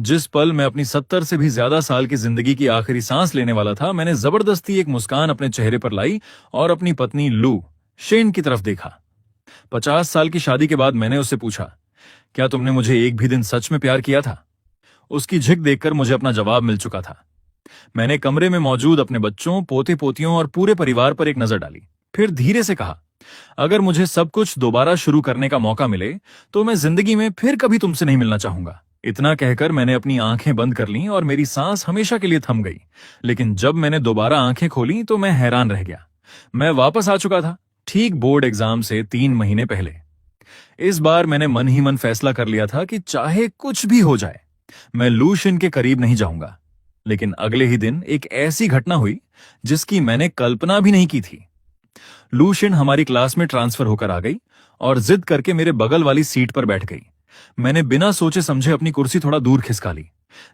जिस पल मैं अपनी 70 से भी ज्यादा साल की जिंदगी की आखिरी सांस लेने वाला था, मैंने जबरदस्ती एक मुस्कान अपने चेहरे पर लाई और अपनी पत्नी लू शेन की तरफ देखा। 50 साल की शादी के बाद मैंने उससे पूछा, क्या तुमने मुझे एक भी दिन सच में प्यार किया था? उसकी झिक देखकर मुझे अपना जवाब मिल चुका था। मैंने कमरे में मौजूद अपने बच्चों, पोते पोतियों और पूरे परिवार पर एक नजर डाली। फिर धीरे से कहा, अगर मुझे सब कुछ दोबारा शुरू करने का मौका मिले तो मैं जिंदगी में फिर कभी तुमसे नहीं मिलना चाहूंगा। इतना कहकर मैंने अपनी आंखें बंद कर लीं और मेरी सांस हमेशा के लिए थम गई। लेकिन जब मैंने दोबारा आंखें खोली तो मैं हैरान रह गया। मैं वापस आ चुका था, ठीक बोर्ड एग्जाम से 3 महीने पहले। इस बार मैंने मन ही मन फैसला कर लिया था कि चाहे कुछ भी हो जाए, मैं लू शिन के करीब नहीं जाऊंगा। लेकिन अगले ही दिन एक ऐसी घटना हुई जिसकी मैंने कल्पना भी नहीं की थी। लू शिन हमारी क्लास में ट्रांसफर होकर आ गई और जिद करके मेरे बगल वाली सीट पर बैठ गई। मैंने बिना सोचे समझे अपनी कुर्सी थोड़ा दूर खिसका ली,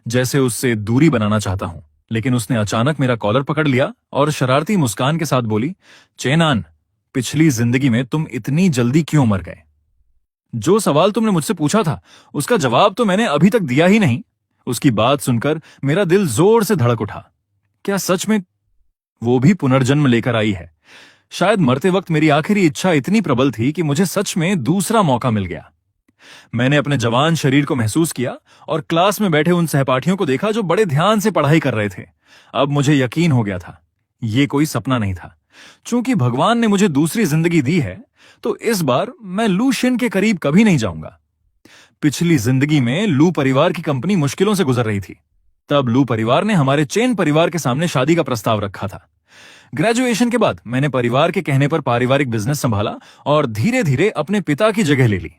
जैसे उससे दूरी बनाना चाहता हूं। लेकिन उसने अचानक मेरा कॉलर पकड़ लिया और शरारती मुस्कान के साथ बोली, चेनान, पिछली जिंदगी में तुम इतनी जल्दी क्यों मर गए? जो सवाल तुमने मुझसे पूछा था उसका जवाब तो मैंने अभी तक दिया ही नहीं। उसकी बात सुनकर मेरा दिल जोर से धड़क उठा। क्या सच में वो भी पुनर्जन्म लेकर आई है? शायद मरते वक्त मेरी आखिरी इच्छा इतनी प्रबल थी कि मुझे सच में दूसरा मौका मिल गया। मैंने अपने जवान शरीर को महसूस किया और क्लास में बैठे उन सहपाठियों को देखा जो बड़े ध्यान से पढ़ाई कर रहे थे। अब मुझे यकीन हो गया था, ये कोई सपना नहीं था। चूंकि भगवान ने मुझे दूसरी जिंदगी दी है, तो इस बार मैं लू शिन के करीब कभी नहीं जाऊंगा। पिछली जिंदगी में लू परिवार की कंपनी मुश्किलों से गुजर रही थी। तब लू परिवार ने हमारे चेन परिवार के सामने शादी का प्रस्ताव रखा था। ग्रेजुएशन के बाद मैंने परिवार के कहने पर पारिवारिक बिजनेस संभाला और धीरे धीरे अपने पिता की जगह ले ली।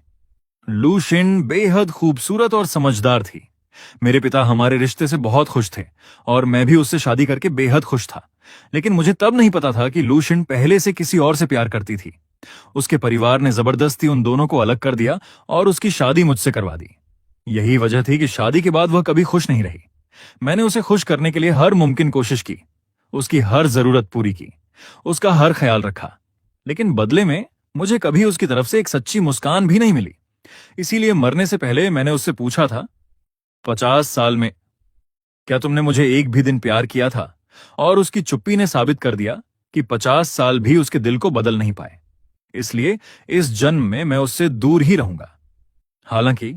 लू शिन बेहद खूबसूरत और समझदार थी। मेरे पिता हमारे रिश्ते से बहुत खुश थे और मैं भी उससे शादी करके बेहद खुश था। लेकिन मुझे तब नहीं पता था कि लू शिन पहले से किसी और से प्यार करती थी। उसके परिवार ने जबरदस्ती उन दोनों को अलग कर दिया और उसकी शादी मुझसे करवा दी। यही वजह थी कि शादी के बाद वह कभी खुश नहीं रही। मैंने उसे खुश करने के लिए हर मुमकिन कोशिश की, उसकी हर जरूरत पूरी की, उसका हर ख्याल रखा। लेकिन बदले में मुझे कभी उसकी तरफ से एक सच्ची मुस्कान भी नहीं मिली। इसीलिए मरने से पहले मैंने उससे पूछा था, 50 साल में क्या तुमने मुझे एक भी दिन प्यार किया था? और उसकी चुप्पी ने साबित कर दिया कि 50 साल भी उसके दिल को बदल नहीं पाए। इसलिए इस जन्म में मैं उससे दूर ही रहूंगा। हालांकि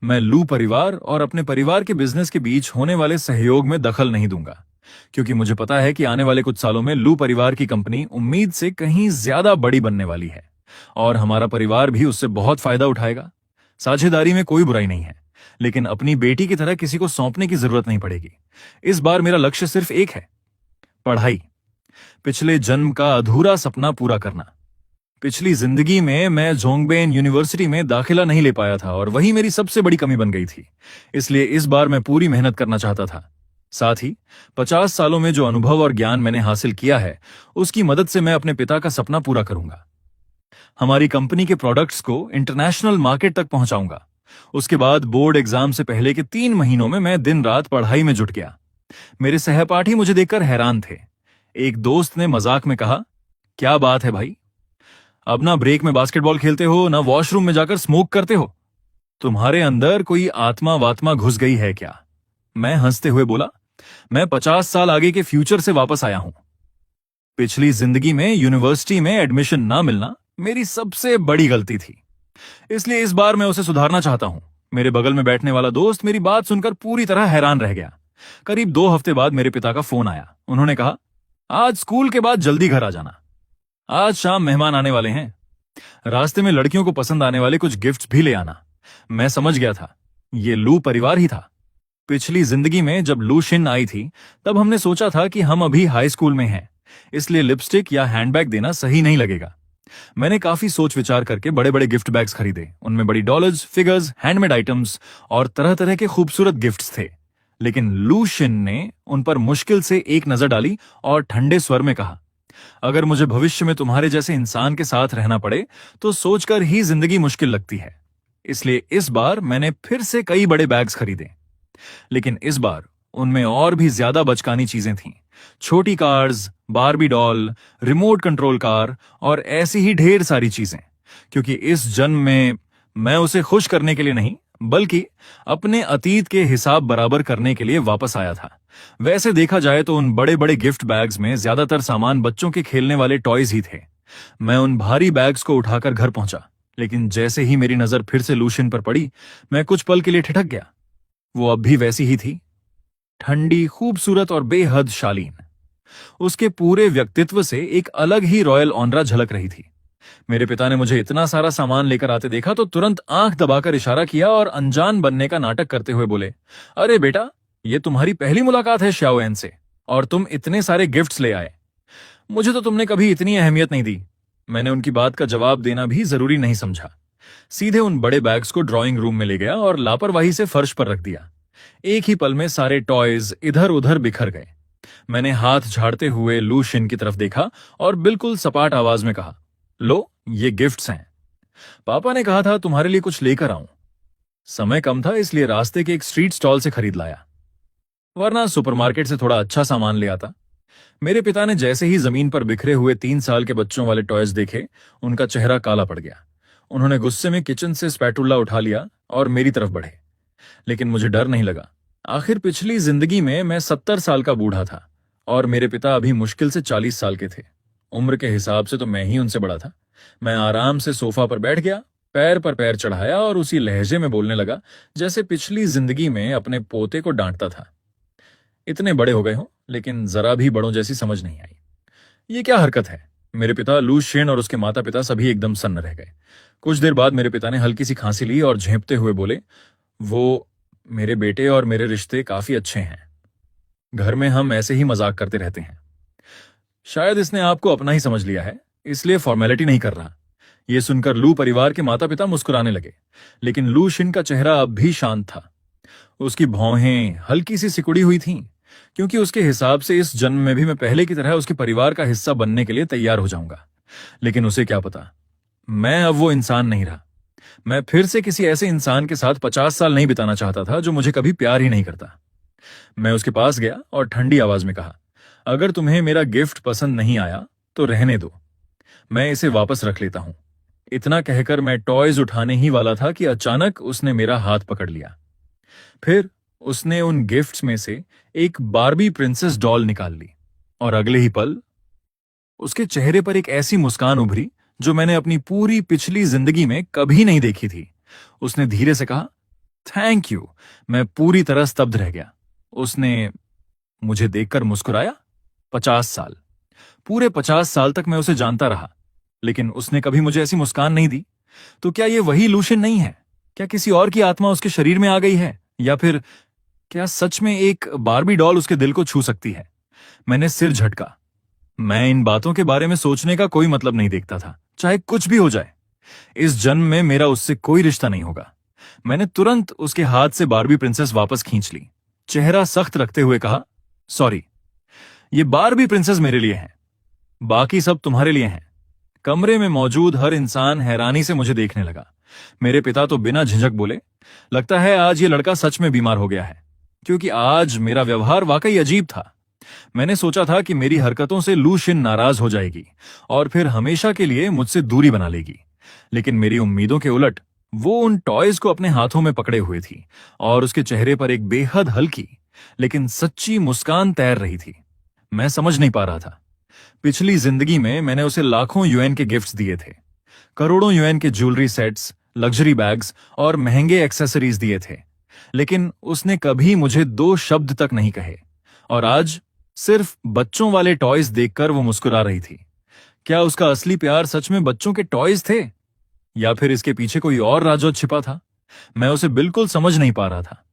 मैं लू परिवार और अपने परिवार के बिजनेस के बीच होने वाले सहयोग में दखल नहीं दूंगा, क्योंकि मुझे पता है कि आने वाले कुछ सालों में लू परिवार की कंपनी उम्मीद से कहीं ज्यादा बड़ी बनने वाली है और हमारा परिवार भी उससे बहुत फायदा उठाएगा। साझेदारी में कोई बुराई नहीं है, लेकिन अपनी बेटी की तरह किसी को सौंपने की जरूरत नहीं पड़ेगी। इस बार मेरा लक्ष्य सिर्फ एक है, पढ़ाई। पिछले जन्म का अधूरा सपना पूरा करना। पिछली जिंदगी में मैं जोंगबेन यूनिवर्सिटी में दाखिला नहीं ले पाया था और वही मेरी सबसे बड़ी कमी बन गई थी। इसलिए इस बार मैं पूरी मेहनत करना चाहता था। साथ ही 50 सालों में जो अनुभव और ज्ञान मैंने हासिल किया है, उसकी मदद से मैं अपने पिता का सपना पूरा करूंगा। हमारी कंपनी के प्रोडक्ट्स को इंटरनेशनल मार्केट तक पहुंचाऊंगा। उसके बाद बोर्ड एग्जाम से पहले के 3 महीनों में मैं दिन रात पढ़ाई में जुट गया। मेरे सहपाठी मुझे देखकर हैरान थे। एक दोस्त ने मजाक में कहा, क्या बात है भाई, अब ना ब्रेक में बास्केटबॉल खेलते हो, ना वॉशरूम में जाकर स्मोक करते हो। तुम्हारे अंदर कोई आत्मा वात्मा घुस गई है क्या? मैं हंसते हुए बोला, मैं 50 साल आगे के फ्यूचर से वापस आया हूं। पिछली जिंदगी में यूनिवर्सिटी में एडमिशन ना मिलना मेरी सबसे बड़ी गलती थी, इसलिए इस बार मैं उसे सुधारना चाहता हूं। मेरे बगल में बैठने वाला दोस्त मेरी बात सुनकर पूरी तरह हैरान रह गया। करीब 2 हफ्ते बाद मेरे पिता का फोन आया। उन्होंने कहा, आज स्कूल के बाद जल्दी घर आ जाना, आज शाम मेहमान आने वाले हैं। रास्ते में लड़कियों को पसंद आने वाले कुछ गिफ्ट्स भी ले आना। मैं समझ गया था, ये लू परिवार ही था। पिछली जिंदगी में जब लू शिन आई थी, तब हमने सोचा था कि हम अभी हाई स्कूल में हैं, इसलिए लिपस्टिक या हैंडबैग देना सही नहीं लगेगा। मैंने काफी सोच विचार करके बड़े बड़े गिफ्ट बैग्स खरीदे। उनमें बड़ी डॉलर्स, फिगर्स, हैंडमेड आइटम्स और तरह तरह के खूबसूरत गिफ्ट्स थे। लेकिन लू शिन ने उन पर मुश्किल से एक नजर डाली और ठंडे स्वर में कहा, अगर मुझे भविष्य में तुम्हारे जैसे इंसान के साथ रहना पड़े तो सोचकर ही जिंदगी मुश्किल लगती है। इसलिए इस बार मैंने फिर से कई बड़े बैग्स खरीदे। लेकिन इस बार उनमें और भी ज्यादा बचकानी चीजें थीं। छोटी cars, Barbie doll, remote control car और ऐसी ही ढेर सारी चीजें, क्योंकि इस जन्म में मैं उसे खुश करने के लिए नहीं बल्कि अपने अतीत के हिसाब बराबर करने के लिए वापस आया था। वैसे देखा जाए तो उन बड़े बड़े गिफ्ट बैग्स में ज्यादातर सामान बच्चों के खेलने वाले टॉयज ही थे। मैं उन भारी बैग्स को उठाकर घर पहुंचा, लेकिन जैसे ही मेरी नजर फिर से लूशियन पर पड़ी, मैं कुछ पल के लिए ठिठक गया। वो अब भी वैसी ही थी, ठंडी, खूबसूरत और बेहद शालीन। उसके पूरे व्यक्तित्व से एक अलग ही रॉयल ऑनरा झलक रही थी। मेरे पिता ने मुझे इतना सारा सामान लेकर आते देखा तो तुरंत आंख दबाकर इशारा किया और अनजान बनने का नाटक करते हुए बोले, अरे बेटा, ये तुम्हारी पहली मुलाकात है श्याओएन से और तुम इतने सारे गिफ्ट्स ले आए। मुझे तो तुमने कभी इतनी अहमियत नहीं दी। मैंने उनकी बात का जवाब देना भी जरूरी नहीं समझा। सीधे उन बड़े बैग्स को ड्राइंग रूम में ले गया और लापरवाही से फर्श पर रख दिया। एक ही पल में सारे टॉयज इधर उधर बिखर गए। मैंने हाथ झाड़ते हुए लू शिन की तरफ देखा और बिल्कुल सपाट आवाज में कहा, लो, ये गिफ्ट्स हैं। पापा ने कहा था तुम्हारे लिए कुछ लेकर आऊं। समय कम था, इसलिए रास्ते के एक स्ट्रीट स्टॉल से खरीद लाया, वरना सुपरमार्केट से थोड़ा अच्छा सामान ले आता। मेरे पिता ने जैसे ही जमीन पर बिखरे हुए 3 साल के बच्चों वाले टॉयज देखे, उनका चेहरा काला पड़ गया। उन्होंने गुस्से में किचन से स्पैटुला उठा लिया और मेरी तरफ बढ़े, लेकिन मुझे डर नहीं लगा। आखिर पिछली जिंदगी में मैं 70 साल का बूढ़ा था और मेरे पिता अभी मुश्किल से 40 साल के थे। उम्र के हिसाब से तो मैं ही उनसे बड़ा था। मैं आराम से सोफा पर बैठ गया, पैर पर पैर चढ़ाया और उसी लहजे में बोलने लगा जैसे पिछली जिंदगी में अपने पोते को डांटता था। इतने बड़े हो गए हो, लेकिन जरा भी बड़ों जैसी समझ नहीं आई। ये क्या हरकत है? मेरे पिता लू शेन और उसके माता पिता सभी एकदम सन्न रह गए। कुछ देर बाद मेरे पिता ने हल्की सी खांसी ली और झेंपते हुए बोले, वो मेरे बेटे और मेरे रिश्ते काफी अच्छे हैं। घर में हम ऐसे ही मजाक करते रहते हैं। शायद इसने आपको अपना ही समझ लिया है, इसलिए फॉर्मेलिटी नहीं कर रहा। यह सुनकर लू परिवार के माता पिता मुस्कुराने लगे, लेकिन लू शिन का चेहरा अब भी शांत था। उसकी भौहें हल्की सी सिकुड़ी हुई थीं, क्योंकि उसके हिसाब से इस जन्म में भी मैं पहले की तरह उसके परिवार का हिस्सा बनने के लिए तैयार हो जाऊंगा। लेकिन उसे क्या पता, मैं अब वो इंसान नहीं रहा। मैं फिर से किसी ऐसे इंसान के साथ 50 साल नहीं बिताना चाहता था जो मुझे कभी प्यार ही नहीं करता। मैं उसके पास गया और ठंडी आवाज में कहा, अगर तुम्हें मेरा गिफ्ट पसंद नहीं आया तो रहने दो, मैं इसे वापस रख लेता हूं। इतना कहकर मैं टॉयज उठाने ही वाला था कि अचानक उसने मेरा हाथ पकड़ लिया। फिर उसने उन गिफ्ट्स में से एक बारबी प्रिंसेस डॉल निकाल ली और अगले ही पल उसके चेहरे पर एक ऐसी मुस्कान उभरी जो मैंने अपनी पूरी पिछली जिंदगी में कभी नहीं देखी थी। उसने धीरे से कहा, थैंक यू। मैं पूरी तरह स्तब्ध रह गया। उसने मुझे देखकर मुस्कुराया। 50 साल, पूरे 50 साल तक मैं उसे जानता रहा, लेकिन उसने कभी मुझे ऐसी मुस्कान नहीं दी। तो क्या ये वही लूशियन नहीं है? क्या किसी और की आत्मा उसके शरीर में आ गई है? या फिर क्या सच में एक बारबी डॉल उसके दिल को छू सकती है? मैंने सिर झटका। मैं इन बातों के बारे में सोचने का कोई मतलब नहीं देखता था, चाहे कुछ भी हो जाए। इस जन्म में मेरा उससे कोई रिश्ता नहीं होगा। मैंने तुरंत उसके हाथ से बारबी प्रिंसेस वापस खींच ली, चेहरा सख्त रखते हुए कहा, सॉरी, ये बारबी प्रिंसेस मेरे लिए है, बाकी सब तुम्हारे लिए हैं। कमरे में मौजूद हर इंसान हैरानी से मुझे देखने लगा। मेरे पिता तो बिना झिझक बोले, लगता है आज ये लड़का सच में बीमार हो गया है, क्योंकि आज मेरा व्यवहार वाकई अजीब था। मैंने सोचा था कि मेरी हरकतों से लू शिन नाराज हो जाएगी और फिर हमेशा के लिए मुझसे दूरी बना लेगी, लेकिन मेरी उम्मीदों के उलट वो उन टॉयज को अपने हाथों में पकड़े हुए थी और उसके चेहरे पर एक बेहद हल्की लेकिन सच्ची मुस्कान तैर रही थी। मैं समझ नहीं पा रहा था। पिछली जिंदगी में मैंने उसे लाखों युएन के गिफ्ट्स दिए थे, करोड़ों युएन के ज्वेलरी सेट्स, लग्जरी बैग्स और महंगे एक्सेसरीज दिए थे, लेकिन उसने कभी मुझे 2 शब्द तक नहीं कहे। और आज सिर्फ बच्चों वाले टॉयज देखकर वो मुस्कुरा रही थी। क्या उसका असली प्यार सच में बच्चों के टॉयज थे, या फिर इसके पीछे कोई और राज छिपा था? मैं उसे बिल्कुल समझ नहीं पा रहा था।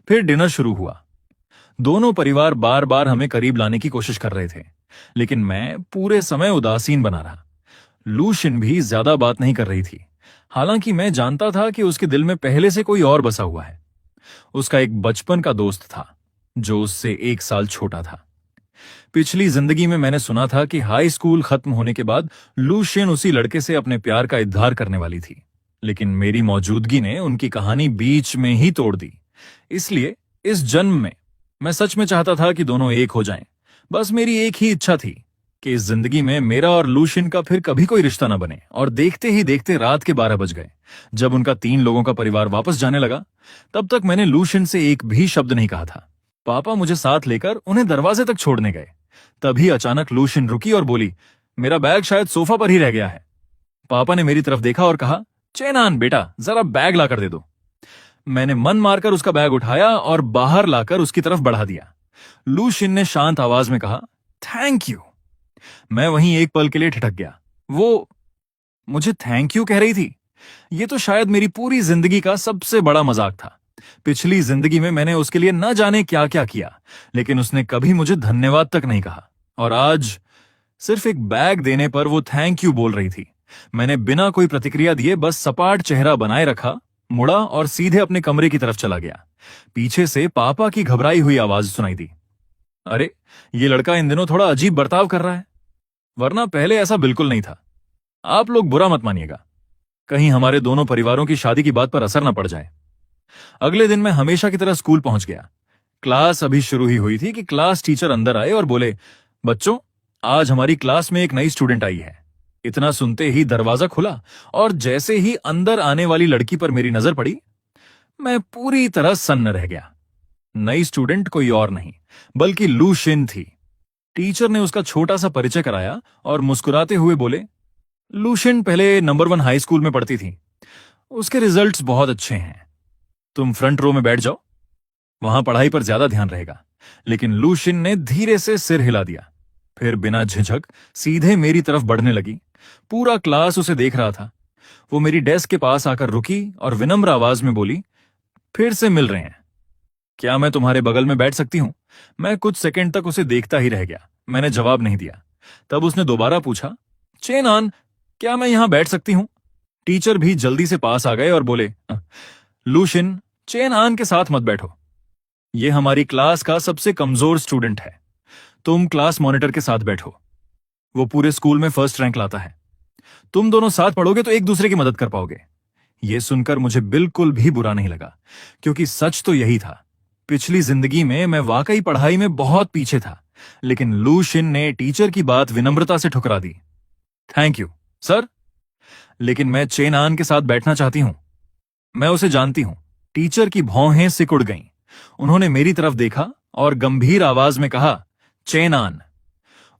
फिर डिनर शुरू हुआ। दोनों परिवार बार बार हमें करीब लाने की कोशिश कर रहे थे, लेकिन मैं पूरे समय उदासीन बना रहा। लू शिन भी ज्यादा बात नहीं कर रही थी, हालांकि मैं जानता था कि उसके दिल में पहले से कोई और बसा हुआ है। उसका एक बचपन का दोस्त था जो उससे 1 साल छोटा था। पिछली जिंदगी में मैंने सुना था कि हाई स्कूल खत्म होने के बाद लू शिन उसी लड़के से अपने प्यार का इजहार करने वाली थी, लेकिन मेरी मौजूदगी ने उनकी कहानी बीच में ही तोड़ दी। इसलिए इस जन्म में मैं सच में चाहता था कि दोनों एक हो जाएं। बस मेरी एक ही इच्छा थी, कि इस जिंदगी में मेरा और लूशिन का फिर कभी कोई रिश्ता ना बने। और देखते ही देखते रात के 12 बज गए। जब उनका 3 लोगों का परिवार वापस जाने लगा, तब तक मैंने लूशिन से एक भी शब्द नहीं कहा था। पापा मुझे साथ लेकर उन्हें दरवाजे तक छोड़ने गए। तभी अचानक लूशिन रुकी और बोली, मेरा बैग शायद सोफा पर ही रह गया है। पापा ने मेरी तरफ देखा और कहा, चेनान बेटा, जरा बैग लाकर दे दो। मैंने मन मारकर उसका बैग उठाया और बाहर लाकर उसकी तरफ बढ़ा दिया। लूशिन ने शांत आवाज में कहा, थैंक यू। मैं वहीं एक पल के लिए ठिठक गया। वो मुझे थैंक यू कह रही थी। ये तो शायद मेरी पूरी जिंदगी का सबसे बड़ा मजाक था। पिछली जिंदगी में मैंने उसके लिए न जाने क्या क्या किया, लेकिन उसने कभी मुझे धन्यवाद तक नहीं कहा। और आज सिर्फ एक बैग देने पर वो थैंक यू बोल रही थी। मैंने बिना कोई प्रतिक्रिया दिए बस सपाट चेहरा बनाए रखा, मुड़ा और सीधे अपने कमरे की तरफ चला गया। पीछे से पापा की घबराई हुई आवाज सुनाई दी, अरे ये लड़का इन दिनों थोड़ा अजीब बर्ताव कर रहा है, वरना पहले ऐसा बिल्कुल नहीं था। आप लोग बुरा मत मानिएगा, कहीं हमारे दोनों परिवारों की शादी की बात पर असर न पड़ जाए। अगले दिन मैं हमेशा की तरह स्कूल पहुंच गया। क्लास अभी शुरू ही हुई थी कि क्लास टीचर अंदर आए और बोले, बच्चों, आज हमारी क्लास में एक नई स्टूडेंट आई है। इतना सुनते ही दरवाजा खुला और जैसे ही अंदर आने वाली लड़की पर मेरी नजर पड़ी, मैं पूरी तरह सन्न रह गया। नई स्टूडेंट कोई और नहीं बल्कि लूशिन थी। टीचर ने उसका छोटा सा परिचय कराया और मुस्कुराते हुए बोले, लूशिन पहले नंबर 1 हाई स्कूल में पढ़ती थी। उसके रिजल्ट्स बहुत अच्छे हैं। तुम फ्रंट रो में बैठ जाओ, वहां पढ़ाई पर ज्यादा ध्यान रहेगा। लेकिन लूशिन ने धीरे से सिर हिला दिया, फिर बिना झिझक सीधे मेरी तरफ बढ़ने लगी। पूरा क्लास उसे देख रहा था। वो मेरी डेस्क के पास आकर रुकी और विनम्र आवाज में बोली, फिर से मिल रहे हैं, क्या मैं तुम्हारे बगल में बैठ सकती हूं? मैं कुछ सेकंड तक उसे देखता ही रह गया। मैंने जवाब नहीं दिया। तब उसने दोबारा पूछा, चेनान, क्या मैं यहां बैठ सकती हूं? टीचर भी जल्दी से पास आ गए और बोले, लूशिन, चेनान के साथ मत बैठो। ये हमारी क्लास का सबसे कमजोर स्टूडेंट है। तुम क्लास मॉनिटर के साथ बैठो। वो पूरे स्कूल में फर्स्ट रैंक लाता है। तुम दोनों साथ पढ़ोगे तो एक दूसरे की मदद कर पाओगे। ये सुनकर मुझे बिल्कुल भी बुरा नहीं लगा, क्योंकि सच तो यही था। पिछली जिंदगी में मैं वाकई पढ़ाई में बहुत पीछे था, लेकिन लूशिन ने टीचर की बात विनम्रता से ठुकरा दी। थैंक यू सर, लेकिन मैं चेनान के साथ बैठना चाहती हूं। मैं उसे जानती हूं। टीचर की भौहें सिकुड़ गईं। उन्होंने मेरी तरफ देखा और गंभीर आवाज में कहा, चेनान,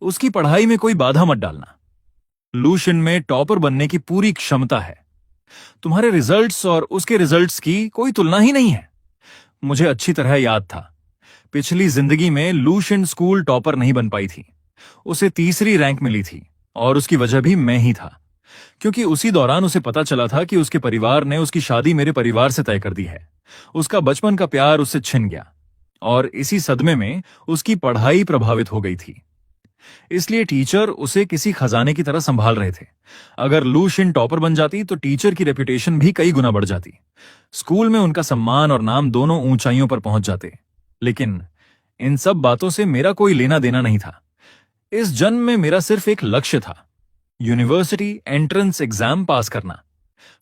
उसकी पढ़ाई में कोई बाधा मत डालना। लूशिन में टॉपर बनने की पूरी क्षमता है। तुम्हारे रिजल्ट्स और उसके रिजल्ट्स की कोई तुलना ही नहीं है। मुझे अच्छी तरह याद था, पिछली जिंदगी में लूशिन स्कूल टॉपर नहीं बन पाई थी। उसे तीसरी रैंक मिली थी और उसकी वजह भी मैं ही था, क्योंकि उसी दौरान उसे पता चला था कि उसके परिवार ने उसकी शादी मेरे परिवार से तय कर दी है। उसका बचपन का प्यार उससे छिन गया और इसी सदमे में उसकी पढ़ाई प्रभावित हो गई थी। इसलिए टीचर उसे किसी खजाने की तरह संभाल रहे थे। अगर लूशिन टॉपर बन जाती तो टीचर की रेपुटेशन भी कई गुना बढ़ जाती। स्कूल में उनका सम्मान और नाम दोनों ऊंचाइयों पर पहुंच जाते। लेकिन इन सब बातों से मेरा कोई लेना देना नहीं था। इस जन्म में मेरा सिर्फ एक लक्ष्य था, यूनिवर्सिटी एंट्रेंस एग्जाम पास करना,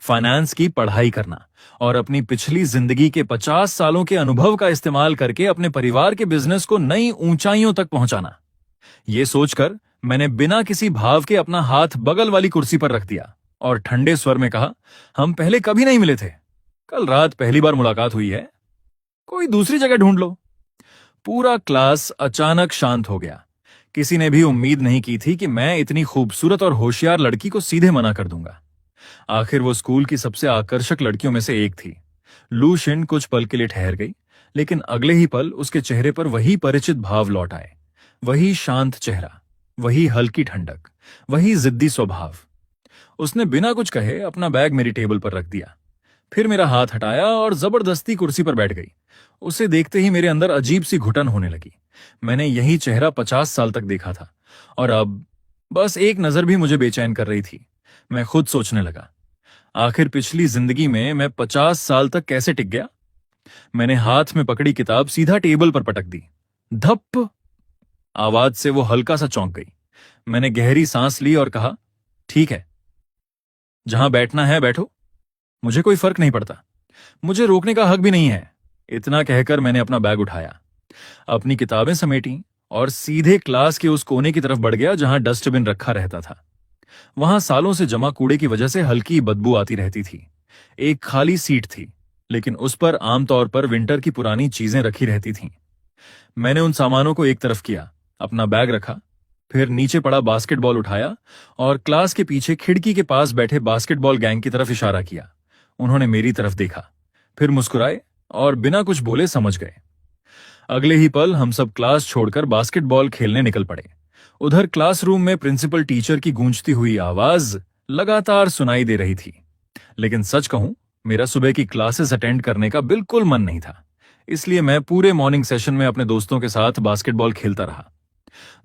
फाइनेंस की पढ़ाई करना और अपनी पिछली जिंदगी के 50 सालों के अनुभव का इस्तेमाल करके अपने परिवार के बिजनेस को नई ऊंचाइयों तक पहुंचाना। ये सोचकर मैंने बिना किसी भाव के अपना हाथ बगल वाली कुर्सी पर रख दिया और ठंडे स्वर में कहा, हम पहले कभी नहीं मिले थे। कल रात पहली बार मुलाकात हुई है। कोई दूसरी जगह ढूंढ लो। पूरा क्लास अचानक शांत हो गया। किसी ने भी उम्मीद नहीं की थी कि मैं इतनी खूबसूरत और होशियार लड़की को सीधे मना कर दूंगा। आखिर वो स्कूल की सबसे आकर्षक लड़कियों में से एक थी। लूशिन कुछ पल के लिए ठहर गई, लेकिन अगले ही पल उसके चेहरे पर वही परिचित भाव लौट आए। वही शांत चेहरा, वही हल्की ठंडक, वही जिद्दी स्वभाव। उसने बिना कुछ कहे अपना बैग मेरी टेबल पर रख दिया, फिर मेरा हाथ हटाया और जबरदस्ती कुर्सी पर बैठ गई। उसे देखते ही मेरे अंदर अजीब सी घुटन होने लगी। मैंने यही चेहरा 50 साल तक देखा था और अब बस एक नजर भी मुझे बेचैन कर रही थी। मैं खुद सोचने लगा, आखिर पिछली जिंदगी में मैं 50 साल तक कैसे टिक गया। मैंने हाथ में पकड़ी किताब सीधा टेबल पर पटक दी। धप आवाज से वो हल्का सा चौंक गई। मैंने गहरी सांस ली और कहा, ठीक है, जहां बैठना है बैठो, मुझे कोई फर्क नहीं पड़ता, मुझे रोकने का हक भी नहीं है। इतना कहकर मैंने अपना बैग उठाया, अपनी किताबें समेटी और सीधे क्लास के उस कोने की तरफ बढ़ गया जहां डस्टबिन रखा रहता था। वहां सालों से जमा कूड़े की वजह से हल्की बदबू आती रहती थी। एक खाली सीट थी, लेकिन उस पर आमतौर पर विंटर की पुरानी चीजें रखी रहती थीं। मैंने उन सामानों को एक तरफ किया, अपना बैग रखा, फिर नीचे पड़ा बास्केटबॉल उठाया और क्लास के पीछे खिड़की के पास बैठे बास्केटबॉल गैंग की तरफ इशारा किया। उन्होंने मेरी तरफ देखा, फिर मुस्कुराए और बिना कुछ बोले समझ गए। अगले ही पल हम सब क्लास छोड़कर बास्केटबॉल खेलने निकल पड़े। उधर क्लासरूम में प्रिंसिपल टीचर की गूंजती हुई आवाज लगातार सुनाई दे रही थी। लेकिन सच कहूं, मेरा सुबह की क्लासेस अटेंड करने का बिल्कुल मन नहीं था, इसलिए मैं पूरे मॉर्निंग सेशन में अपने दोस्तों के साथ बास्केटबॉल खेलता रहा।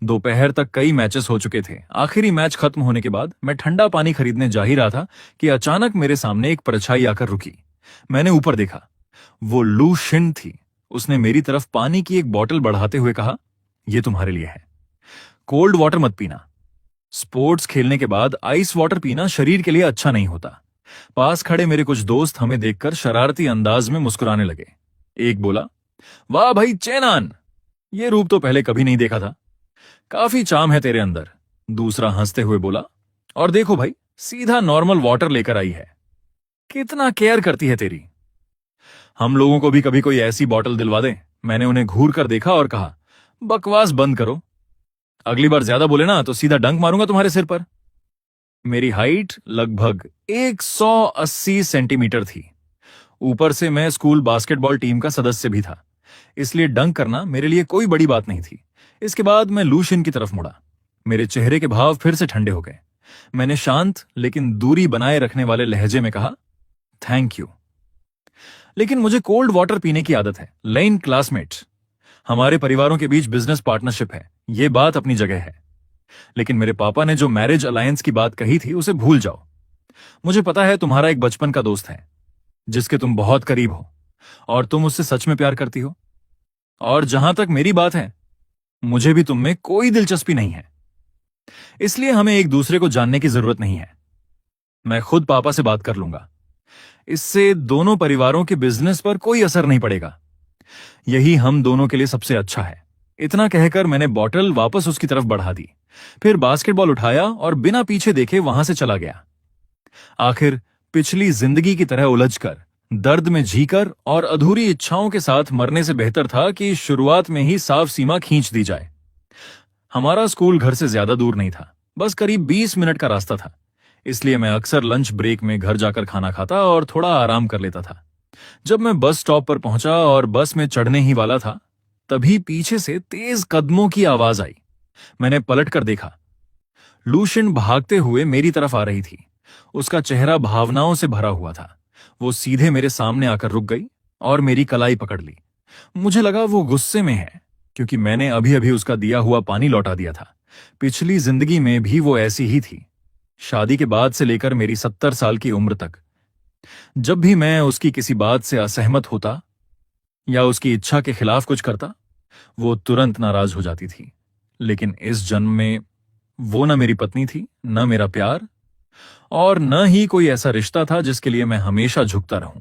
दोपहर तक कई मैचेस हो चुके थे। आखिरी मैच खत्म होने के बाद मैं ठंडा पानी खरीदने जा ही रहा था कि अचानक मेरे सामने एक परछाई आकर रुकी। मैंने ऊपर देखा, वो लू शिन थी। उसने मेरी तरफ पानी की एक बोतल बढ़ाते हुए कहा, यह तुम्हारे लिए है, कोल्ड वाटर मत पीना। स्पोर्ट्स खेलने के बाद आइस वाटर पीना शरीर के लिए अच्छा नहीं होता। पास खड़े मेरे कुछ दोस्त हमें देखकर शरारती अंदाज में मुस्कुराने लगे। एक बोला, वाह भाई चेनान, ये रूप तो पहले कभी नहीं देखा था, काफी चार्म है तेरे अंदर। दूसरा हंसते हुए बोला, और देखो भाई, सीधा नॉर्मल वाटर लेकर आई है, कितना केयर करती है तेरी। हम लोगों को भी कभी कोई ऐसी बोतल दिलवा दे। मैंने उन्हें घूर कर देखा और कहा, बकवास बंद करो, अगली बार ज्यादा बोले ना तो सीधा डंक मारूंगा तुम्हारे सिर पर। मेरी हाइट लगभग 180 सेंटीमीटर थी। ऊपर से मैं स्कूल बास्केटबॉल टीम का सदस्य भी था, इसलिए डंक करना मेरे लिए कोई बड़ी बात नहीं थी। इसके बाद मैं लूशिन की तरफ मुड़ा। मेरे चेहरे के भाव फिर से ठंडे हो गए। मैंने शांत लेकिन दूरी बनाए रखने वाले लहजे में कहा, थैंक यू, लेकिन मुझे कोल्ड वाटर पीने की आदत है। लेन क्लासमेट, हमारे परिवारों के बीच बिजनेस पार्टनरशिप है, यह बात अपनी जगह है, लेकिन मेरे पापा ने जो मैरिज अलायंस की बात कही थी उसे भूल जाओ। मुझे पता है तुम्हारा एक बचपन का दोस्त है जिसके तुम बहुत करीब हो और तुम उससे सच में प्यार करती हो, और जहां तक मेरी बात है, मुझे भी तुम में कोई दिलचस्पी नहीं है, इसलिए हमें एक दूसरे को जानने की जरूरत नहीं है। मैं खुद पापा से बात कर लूंगा, इससे दोनों परिवारों के बिजनेस पर कोई असर नहीं पड़ेगा, यही हम दोनों के लिए सबसे अच्छा है। इतना कहकर मैंने बॉटल वापस उसकी तरफ बढ़ा दी, फिर बास्केटबॉल उठाया और बिना पीछे देखे वहां से चला गया। आखिर पिछली जिंदगी की तरह उलझकर, दर्द में जीकर और अधूरी इच्छाओं के साथ मरने से बेहतर था कि शुरुआत में ही साफ सीमा खींच दी जाए। हमारा स्कूल घर से ज्यादा दूर नहीं था, बस करीब 20 मिनट का रास्ता था, इसलिए मैं अक्सर लंच ब्रेक में घर जाकर खाना खाता और थोड़ा आराम कर लेता था। जब मैं बस स्टॉप पर पहुंचा और बस में चढ़ने ही वाला था, तभी पीछे से तेज कदमों की आवाज आई। मैंने पलट कर देखा। लूशिन भागते हुए मेरी तरफ आ रही थी। उसका चेहरा भावनाओं से भरा हुआ था। वो सीधे मेरे सामने आकर रुक गई और मेरी कलाई पकड़ ली। मुझे लगा वो गुस्से में है, क्योंकि मैंने अभी अभी उसका दिया हुआ पानी लौटा दिया था। पिछली जिंदगी में भी वो ऐसी ही थी, शादी के बाद से लेकर मेरी 70 साल की उम्र तक। जब भी मैं उसकी किसी बात से असहमत होता या उसकी इच्छा के खिलाफ कुछ करता, वो तुरंत नाराज हो जाती थी। लेकिन इस जन्म में वो न मेरी पत्नी थी, न मेरा प्यार, और न ही कोई ऐसा रिश्ता था जिसके लिए मैं हमेशा झुकता रहूं।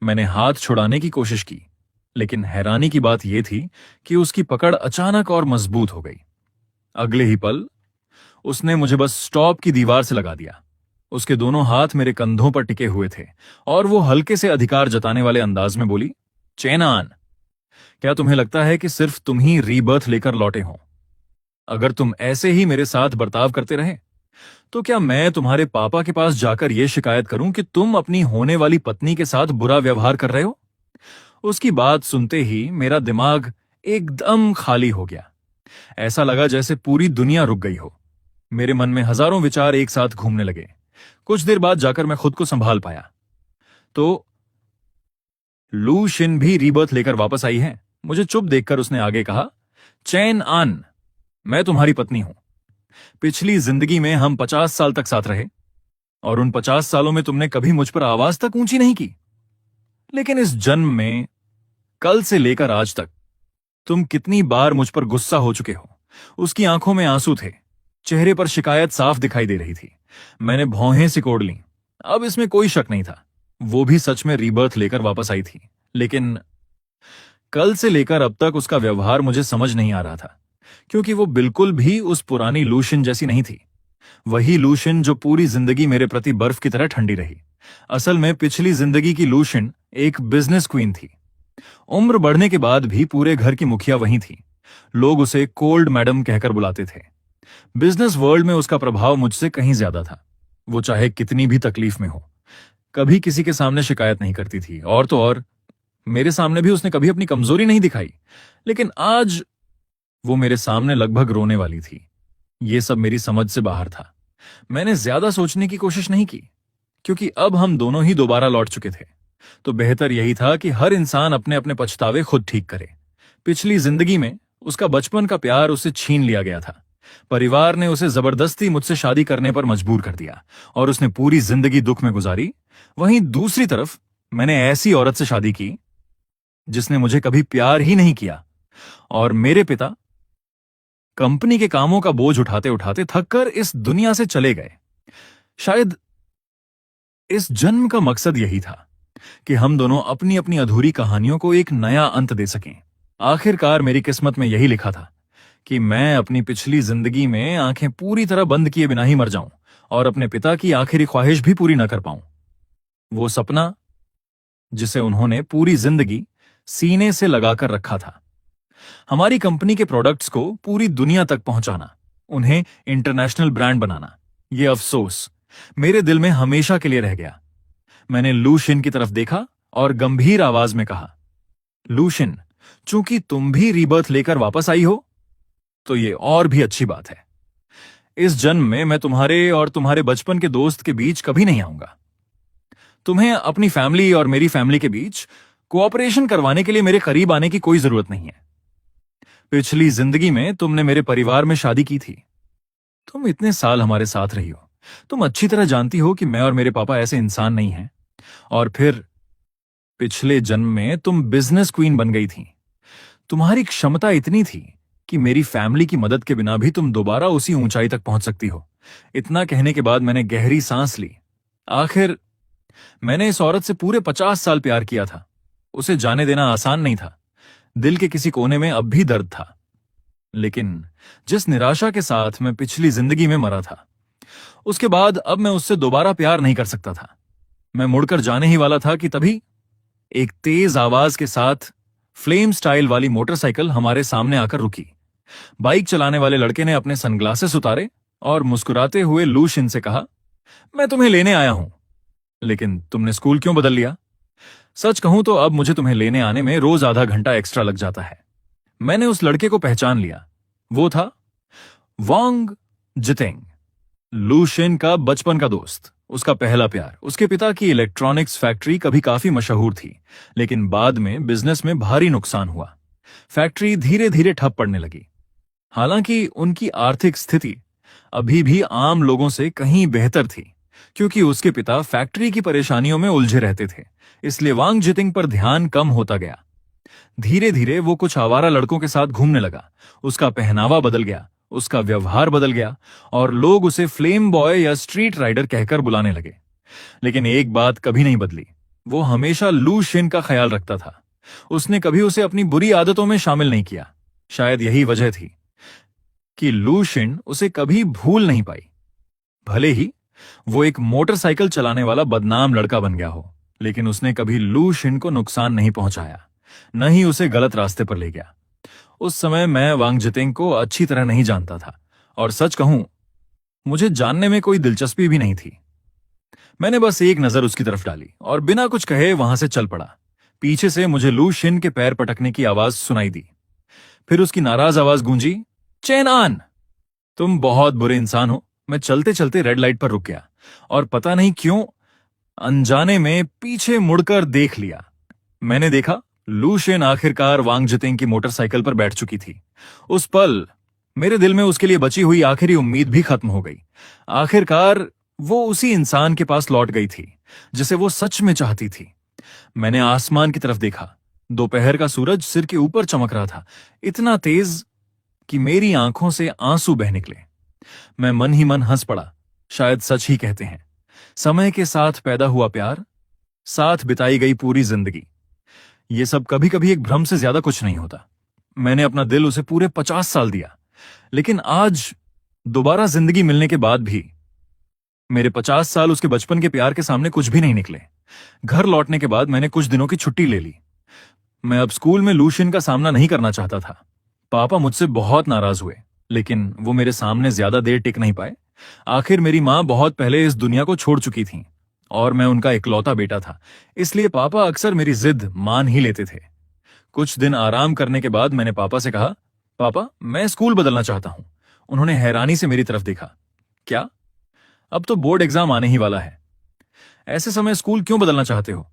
मैंने हाथ छुड़ाने की कोशिश की, लेकिन हैरानी की बात यह थी कि उसकी पकड़ अचानक और मजबूत हो गई। अगले ही पल उसने मुझे बस स्टॉप की दीवार से लगा दिया। उसके दोनों हाथ मेरे कंधों पर टिके हुए थे और वो हल्के से अधिकार जताने वाले अंदाज में बोली, चेनान, क्या तुम्हें लगता है कि सिर्फ तुम ही रीबर्थ लेकर लौटे हो? अगर तुम ऐसे ही मेरे साथ बर्ताव करते रहे तो क्या मैं तुम्हारे पापा के पास जाकर यह शिकायत करूं कि तुम अपनी होने वाली पत्नी के साथ बुरा व्यवहार कर रहे हो? उसकी बात सुनते ही मेरा दिमाग एकदम खाली हो गया। ऐसा लगा जैसे पूरी दुनिया रुक गई हो। मेरे मन में हजारों विचार एक साथ घूमने लगे। कुछ देर बाद जाकर मैं खुद को संभाल पाया। तो लू शिन भी रीबर्थ लेकर वापस आई है? मुझे चुप देखकर उसने आगे कहा, चैन आन, मैं तुम्हारी पत्नी हूं। पिछली जिंदगी में हम 50 साल तक साथ रहे और उन 50 सालों में तुमने कभी मुझ पर आवाज तक ऊंची नहीं की। लेकिन इस जन्म में, कल से लेकर आज तक, तुम कितनी बार मुझ पर गुस्सा हो चुके हो। उसकी आंखों में आंसू थे, चेहरे पर शिकायत साफ दिखाई दे रही थी। मैंने भौहें सिकोड़ लीं। अब इसमें कोई शक नहीं था, वो भी सच में रीबर्थ लेकर वापस आई थी। लेकिन कल से लेकर अब तक उसका व्यवहार मुझे समझ नहीं आ रहा था। क्योंकि वो बिल्कुल भी उस पुरानी लूशिन जैसी नहीं थी। वही लूशिन जो पूरी जिंदगी मेरे प्रति बर्फ की तरह ठंडी रही। असल में पिछली जिंदगी की लूशिन एक बिजनेस क्वीन थी। उम्र बढ़ने के बाद भी पूरे घर की मुखिया वही थी। लोग उसे कोल्ड मैडम कहकर बुलाते थे। बिजनेस वर्ल्ड में उसका प्रभाव मुझसे कहीं ज्यादा था। वो चाहे कितनी भी तकलीफ में हो, कभी किसी के सामने शिकायत नहीं करती थी। और तो और मेरे सामने भी उसने कभी अपनी कमजोरी नहीं दिखाई। लेकिन आज वो मेरे सामने लगभग रोने वाली थी। ये सब मेरी समझ से बाहर था। मैंने ज्यादा सोचने की कोशिश नहीं की, क्योंकि अब हम दोनों ही दोबारा लौट चुके थे। तो बेहतर यही था कि हर इंसान अपने अपने पछतावे खुद ठीक करे। पिछली जिंदगी में उसका बचपन का प्यार उससे छीन लिया गया था। परिवार ने उसे जबरदस्ती मुझसे शादी करने पर मजबूर कर दिया और उसने पूरी जिंदगी दुख में गुजारी। वहीं दूसरी तरफ मैंने ऐसी औरत से शादी की जिसने मुझे कभी प्यार ही नहीं किया, और मेरे पिता कंपनी के कामों का बोझ उठाते उठाते थककर इस दुनिया से चले गए। शायद इस जन्म का मकसद यही था कि हम दोनों अपनी अपनी अधूरी कहानियों को एक नया अंत दे सकें। आखिरकार मेरी किस्मत में यही लिखा था कि मैं अपनी पिछली जिंदगी में आंखें पूरी तरह बंद किए बिना ही मर जाऊं और अपने पिता की आखिरी ख्वाहिश भी पूरी न कर पाऊं। वो सपना जिसे उन्होंने पूरी जिंदगी सीने से लगाकर रखा था, हमारी कंपनी के प्रोडक्ट्स को पूरी दुनिया तक पहुंचाना, उन्हें इंटरनेशनल ब्रांड बनाना। ये अफसोस मेरे दिल में हमेशा के लिए रह गया। मैंने लूशिन की तरफ देखा और गंभीर आवाज में कहा, लूशिन, चूंकि तुम भी रीबर्थ लेकर वापस आई हो तो ये और भी अच्छी बात है। इस जन्म में मैं तुम्हारे और तुम्हारे बचपन के दोस्त के बीच कभी नहीं आऊंगा। तुम्हें अपनी फैमिली और मेरी फैमिली के बीच कोऑपरेशन करवाने के लिए मेरे करीब आने की कोई जरूरत नहीं है। पिछली जिंदगी में तुमने मेरे परिवार में शादी की थी। तुम इतने साल हमारे साथ रही हो। तुम अच्छी तरह जानती हो कि मैं और मेरे पापा ऐसे इंसान नहीं हैं। और फिर पिछले जन्म में तुम बिजनेस क्वीन बन गई थी। तुम्हारी क्षमता इतनी थी कि मेरी फैमिली की मदद के बिना भी तुम दोबारा उसी ऊंचाई तक पहुंच सकती हो। इतना कहने के बाद मैंने गहरी सांस ली। आखिर मैंने इस औरत से पूरे 50 साल प्यार किया था। उसे जाने देना आसान नहीं था। दिल के किसी कोने में अब भी दर्द था। लेकिन जिस निराशा के साथ मैं पिछली जिंदगी में मरा था, उसके बाद अब मैं उससे दोबारा प्यार नहीं कर सकता था। मैं मुड़कर जाने ही वाला था कि तभी एक तेज आवाज के साथ फ्लेम स्टाइल वाली मोटरसाइकिल हमारे सामने आकर रुकी। बाइक चलाने वाले लड़के ने अपने सनग्लासेस उतारे और मुस्कुराते हुए लूशिन से कहा, मैं तुम्हें लेने आया हूं, लेकिन तुमने स्कूल क्यों बदल लिया? सच कहूं तो अब मुझे तुम्हें लेने आने में रोज आधा घंटा एक्स्ट्रा लग जाता है। मैंने उस लड़के को पहचान लिया। वो था वांग जितेंग, लूशिन का बचपन का दोस्त, उसका पहला प्यार। उसके पिता की इलेक्ट्रॉनिक्स फैक्ट्री कभी काफी मशहूर थी, लेकिन बाद में बिजनेस में भारी नुकसान हुआ। फैक्ट्री धीरे धीरे ठप पड़ने लगी। हालांकि उनकी आर्थिक स्थिति अभी भी आम लोगों से कहीं बेहतर थी, क्योंकि उसके पिता फैक्ट्री की परेशानियों में उलझे रहते थे। इसलिए वांग जितिंग पर ध्यान कम होता गया। धीरे धीरे वो कुछ आवारा लड़कों के साथ घूमने लगा। उसका पहनावा बदल गया, उसका व्यवहार बदल गया और लोग उसे फ्लेम बॉय या स्ट्रीट राइडर कहकर बुलाने लगे। लेकिन एक बात कभी नहीं बदली, वो हमेशा लूशिन का ख्याल रखता था। उसने कभी उसे अपनी बुरी आदतों में शामिल नहीं किया। शायद यही वजह थी कि लूशिन उसे कभी भूल नहीं पाई। भले ही वो एक मोटरसाइकिल चलाने वाला बदनाम लड़का बन गया हो, लेकिन उसने कभी लूशिन को नुकसान नहीं पहुंचाया, न ही उसे गलत रास्ते पर ले गया। उस समय मैं वांग जितेंग को अच्छी तरह नहीं जानता था, और सच कहूं मुझे जानने में कोई दिलचस्पी भी नहीं थी। मैंने बस एक नजर उसकी तरफ डाली और बिना कुछ कहे वहां से चल पड़ा। पीछे से मुझे लूशिन के पैर पटकने की आवाज सुनाई दी। फिर उसकी नाराज आवाज गूंजी, चेन आन, तुम बहुत बुरे इंसान हो। मैं चलते चलते रेड लाइट पर रुक गया और पता नहीं क्यों अनजाने में पीछे मुड़कर देख लिया। मैंने देखा लूशिन आखिरकार वांग जितेंग की मोटरसाइकिल पर बैठ चुकी थी। उस पल मेरे दिल में उसके लिए बची हुई आखिरी उम्मीद भी खत्म हो गई। आखिरकार वो उसी इंसान के पास लौट गई थी जिसे वो सच में चाहती थी। मैंने आसमान की तरफ देखा। दोपहर का सूरज सिर के ऊपर चमक रहा था, इतना तेज कि मेरी आंखों से आंसू बह निकले। मैं मन ही मन हंस पड़ा। शायद सच ही कहते हैं, समय के साथ पैदा हुआ प्यार, साथ बिताई गई पूरी जिंदगी, ये सब कभी कभी एक भ्रम से ज्यादा कुछ नहीं होता। मैंने अपना दिल उसे पूरे 50 साल दिया, लेकिन आज दोबारा जिंदगी मिलने के बाद भी मेरे 50 साल उसके बचपन के प्यार के सामने कुछ भी नहीं निकले। घर लौटने के बाद मैंने कुछ दिनों की छुट्टी ले ली। मैं अब स्कूल में लूशियन का सामना नहीं करना चाहता था। पापा मुझसे बहुत नाराज हुए, लेकिन वो मेरे सामने ज्यादा देर टिक नहीं पाए। आखिर मेरी माँ बहुत पहले इस दुनिया को छोड़ चुकी थी और मैं उनका इकलौता बेटा था, इसलिए पापा अक्सर मेरी जिद मान ही लेते थे। कुछ दिन आराम करने के बाद मैंने पापा से कहा, पापा मैं स्कूल बदलना चाहता हूं। उन्होंने हैरानी से मेरी तरफ देखा। क्या? अब तो बोर्ड एग्जाम आने ही वाला है, ऐसे समय स्कूल क्यों बदलना चाहते हो?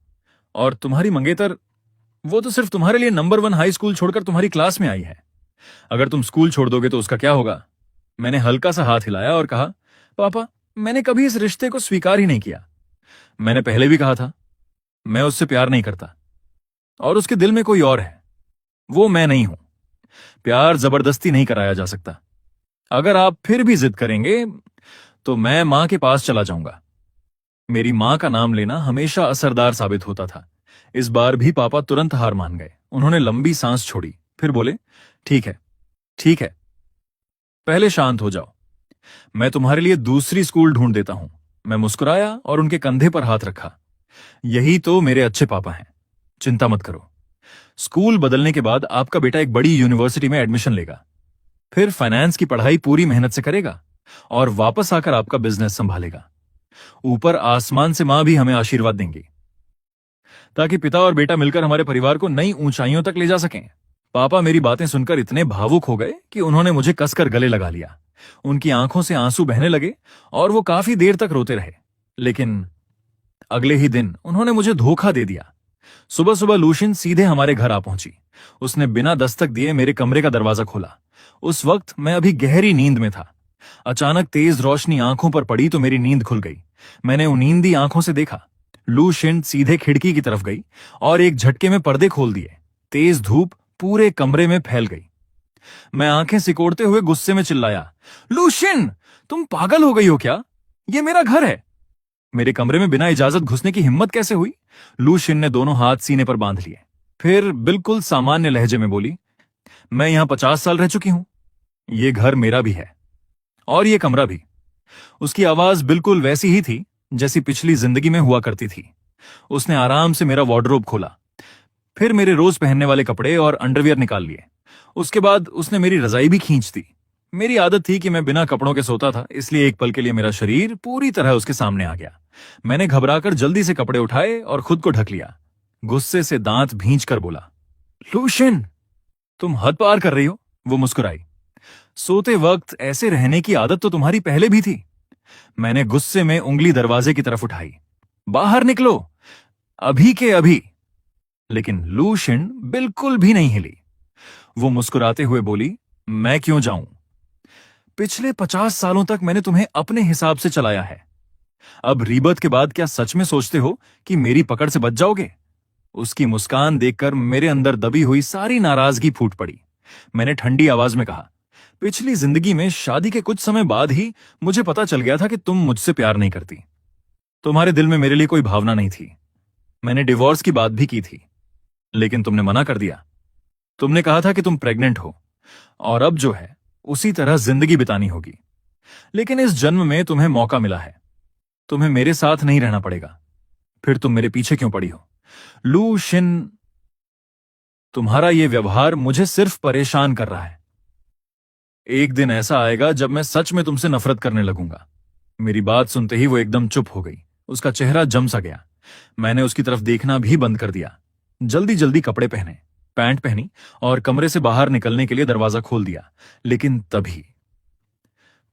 और तुम्हारी मंगेतर, वो तो सिर्फ तुम्हारे लिए नंबर 1 हाई स्कूल छोड़कर तुम्हारी क्लास में आई है। अगर तुम स्कूल छोड़ दोगे तो उसका क्या होगा? मैंने हल्का सा हाथ हिलाया और कहा, पापा मैंने कभी इस रिश्ते को स्वीकार ही नहीं किया। मैंने पहले भी कहा था, मैं उससे प्यार नहीं करता और उसके दिल में कोई और है, वो मैं नहीं हूं। प्यार जबरदस्ती नहीं कराया जा सकता। अगर आप फिर भी जिद करेंगे तो मैं मां के पास चला जाऊंगा। मेरी मां का नाम लेना हमेशा असरदार साबित होता था। इस बार भी पापा तुरंत हार मान गए। उन्होंने लंबी सांस छोड़ी, फिर बोले, ठीक है ठीक है, पहले शांत हो जाओ, मैं तुम्हारे लिए दूसरी स्कूल ढूंढ देता हूं। मैं मुस्कुराया और उनके कंधे पर हाथ रखा। यही तो मेरे अच्छे पापा हैं। चिंता मत करो, स्कूल बदलने के बाद आपका बेटा एक बड़ी यूनिवर्सिटी में एडमिशन लेगा, फिर फाइनेंस की पढ़ाई पूरी मेहनत से करेगा और वापस आकर आपका बिजनेस संभालेगा। ऊपर आसमान से मां भी हमें आशीर्वाद देंगी, ताकि पिता और बेटा मिलकर हमारे परिवार को नई ऊंचाइयों तक ले जा सकें। पापा मेरी बातें सुनकर इतने भावुक हो गए कि उन्होंने मुझे कसकर गले लगा लिया। उनकी आंखों से आंसू बहने लगे और वो काफी देर तक रोते रहे। लेकिन अगले ही दिन उन्होंने मुझे धोखा दे दिया। सुबह सुबह लूशियन सीधे हमारे घर आ पहुंची। उसने बिना दस्तक दिए मेरे कमरे का दरवाजा खोला। उस वक्त मैं अभी गहरी नींद में था। अचानक तेज रोशनी आंखों पर पड़ी तो मेरी नींद खुल गई। मैंने उनींदी आंखों से देखा। लूशियन सीधे खिड़की की तरफ गई और एक झटके में पर्दे खोल दिए। तेज धूप पूरे कमरे में फैल गई। मैं आंखें सिकोड़ते हुए गुस्से में चिल्लाया, लूशियन, तुम पागल हो गई हो क्या? ये मेरा घर है। मेरे कमरे में बिना इजाजत घुसने की हिम्मत कैसे हुई? लूशियन ने दोनों हाथ सीने पर बांध लिए। फिर बिल्कुल सामान्य लहजे में बोली, मैं यहां 50 साल रह चुकी हूं। ये घर मेरा भी है और ये कमरा भी। उसकी आवाज बिल्कुल वैसी ही थी जैसी पिछली जिंदगी में हुआ करती थी। उसने आराम से मेरा वार्डरोब खोला, फिर मेरे रोज पहनने वाले कपड़े और अंडरवियर निकाल लिए। उसके बाद उसने मेरी रजाई भी खींच दी। मेरी आदत थी कि मैं बिना कपड़ों के सोता था, इसलिए एक पल के लिए मेरा शरीर पूरी तरह उसके सामने आ गया। मैंने घबराकर जल्दी से कपड़े उठाए और खुद को ढक लिया। गुस्से से दांत भींच कर बोला, लूशियन, तुम हद पार कर रही हो। वो मुस्कुराई। सोते वक्त ऐसे रहने की आदत तो तुम्हारी पहले भी थी। मैंने गुस्से में उंगली दरवाजे की तरफ उठाई। बाहर निकलो, अभी के अभी। लेकिन लूशियन बिल्कुल भी नहीं हिली। वो मुस्कुराते हुए बोली, मैं क्यों जाऊं? पिछले 50 सालों तक मैंने तुम्हें अपने हिसाब से चलाया है। अब रीबर्थ के बाद क्या सच में सोचते हो कि मेरी पकड़ से बच जाओगे? उसकी मुस्कान देखकर मेरे अंदर दबी हुई सारी नाराजगी फूट पड़ी। मैंने ठंडी आवाज में कहा, पिछली जिंदगी में शादी के कुछ समय बाद ही मुझे पता चल गया था कि तुम मुझसे प्यार नहीं करती। तुम्हारे दिल में मेरे लिए कोई भावना नहीं थी। मैंने डिवोर्स की बात भी की थी, लेकिन तुमने मना कर दिया। तुमने कहा था कि तुम प्रेग्नेंट हो और अब जो है उसी तरह जिंदगी बितानी होगी। लेकिन इस जन्म में तुम्हें मौका मिला है। तुम्हें मेरे साथ नहीं रहना पड़ेगा। फिर तुम मेरे पीछे क्यों पड़ी हो? लूशियन, तुम्हारा यह व्यवहार मुझे सिर्फ परेशान कर रहा है। एक दिन ऐसा आएगा जब मैं सच में तुमसे नफरत करने लगूंगा। मेरी बात सुनते ही वो एकदम चुप हो गई। उसका चेहरा जम सा गया। मैंने उसकी तरफ देखना भी बंद कर दिया। जल्दी जल्दी कपड़े पहने, पैंट पहनी और कमरे से बाहर निकलने के लिए दरवाजा खोल दिया। लेकिन तभी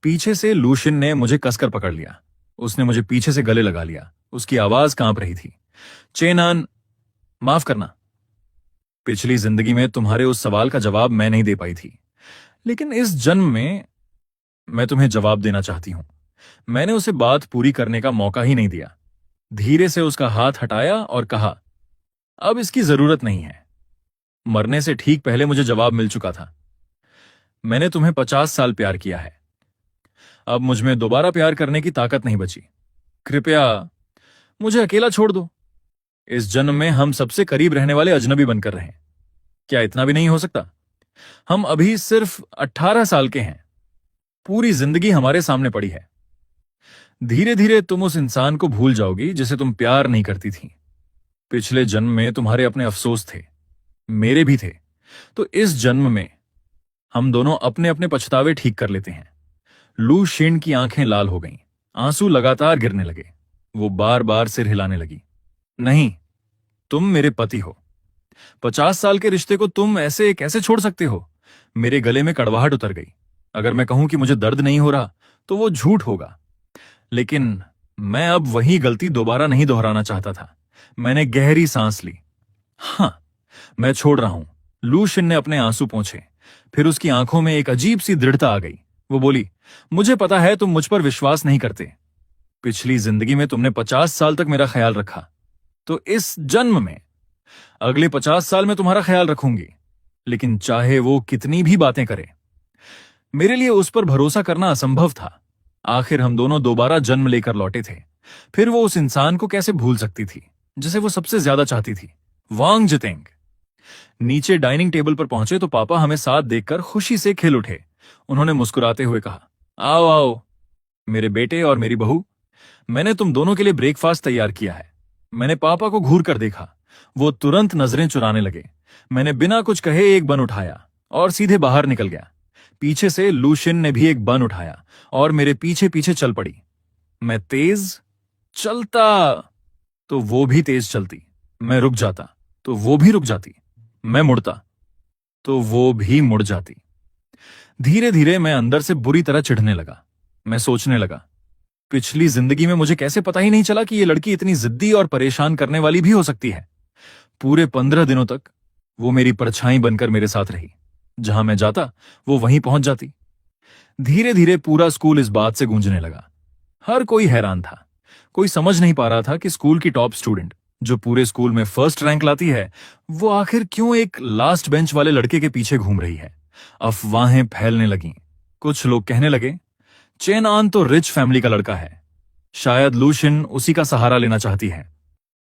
पीछे से लूशियन ने मुझे कसकर पकड़ लिया। उसने मुझे पीछे से गले लगा लिया। उसकी आवाज कांप रही थी, चेनान, माफ करना। पिछली जिंदगी में तुम्हारे उस सवाल का जवाब मैं नहीं दे पाई थी, लेकिन इस जन्म में मैं तुम्हें जवाब देना चाहती हूं। मैंने उसे बात पूरी करने का मौका ही नहीं दिया। धीरे से उसका हाथ हटाया और कहा, अब इसकी जरूरत नहीं है। मरने से ठीक पहले मुझे जवाब मिल चुका था। मैंने तुम्हें 50 साल प्यार किया है। अब मुझमें दोबारा प्यार करने की ताकत नहीं बची। कृपया मुझे अकेला छोड़ दो। इस जन्म में हम सबसे करीब रहने वाले अजनबी बनकर रहें। क्या इतना भी नहीं हो सकता? हम अभी सिर्फ 18 साल के हैं। पूरी जिंदगी हमारे सामने पड़ी है। धीरे धीरे तुम उस इंसान को भूल जाओगी जिसे तुम प्यार नहीं करती थी। पिछले जन्म में तुम्हारे अपने अफसोस थे, मेरे भी थे। तो इस जन्म में हम दोनों अपने अपने पछतावे ठीक कर लेते हैं। लू शेन की आंखें लाल हो गईं, आंसू लगातार गिरने लगे। वो बार बार सिर हिलाने लगी। नहीं, तुम मेरे पति हो। 50 साल के रिश्ते को तुम ऐसे कैसे छोड़ सकते हो? मेरे गले में कड़वाहट उतर गई। अगर मैं कहूं कि मुझे दर्द नहीं हो रहा तो वो झूठ होगा। लेकिन मैं अब वही गलती दोबारा नहीं दोहराना चाहता था। मैंने गहरी सांस ली। हां, मैं छोड़ रहा हूं। लूशिन ने अपने आंसू पोंछे। फिर उसकी आंखों में एक अजीब सी दृढ़ता आ गई। वो बोली, मुझे पता है तुम मुझ पर विश्वास नहीं करते। पिछली जिंदगी में तुमने 50 साल तक मेरा ख्याल रखा, तो इस जन्म में अगले 50 साल में तुम्हारा ख्याल रखूंगी। लेकिन चाहे वो कितनी भी बातें करे, मेरे लिए उस पर भरोसा करना असंभव था। आखिर हम दोनों दोबारा जन्म लेकर लौटे थे। फिर वो उस इंसान को कैसे भूल सकती थी जिसे वो सबसे ज्यादा चाहती थी, वांग जितेंग। नीचे डाइनिंग टेबल पर पहुंचे तो पापा हमें साथ देखकर खुशी से खिल उठे। उन्होंने मुस्कुराते हुए कहा, आओ आओ मेरे बेटे और मेरी बहू, मैंने तुम दोनों के लिए ब्रेकफास्ट तैयार किया है। मैंने पापा को घूर कर देखा। वो तुरंत नजरें चुराने लगे। मैंने बिना कुछ कहे एक बन उठाया और सीधे बाहर निकल गया। पीछे से लूशिन ने भी एक बन उठाया और मेरे पीछे पीछे चल पड़ी। मैं तेज चलता तो वो भी तेज चलती। मैं रुक जाता तो वो भी रुक जाती। मैं मुड़ता तो वो भी मुड़ जाती। धीरे धीरे मैं अंदर से बुरी तरह चिढ़ने लगा। मैं सोचने लगा, पिछली जिंदगी में मुझे कैसे पता ही नहीं चला कि ये लड़की इतनी जिद्दी और परेशान करने वाली भी हो सकती है। पूरे 15 दिनों तक वो मेरी परछाई बनकर मेरे साथ रही। जहां मैं जाता वो वहीं पहुंच जाती। धीरे धीरे पूरा स्कूल इस बात से गूंजने लगा। हर कोई हैरान था। कोई समझ नहीं पा रहा था कि स्कूल की टॉप स्टूडेंट, जो पूरे स्कूल में फर्स्ट रैंक लाती है, वो आखिर क्यों एक लास्ट बेंच वाले लड़के के पीछे घूम रही है। अफवाहें फैलने लगीं। कुछ लोग कहने लगे, चेन आन तो रिच फैमिली का लड़का है, शायद लूशिन उसी का सहारा लेना चाहती है।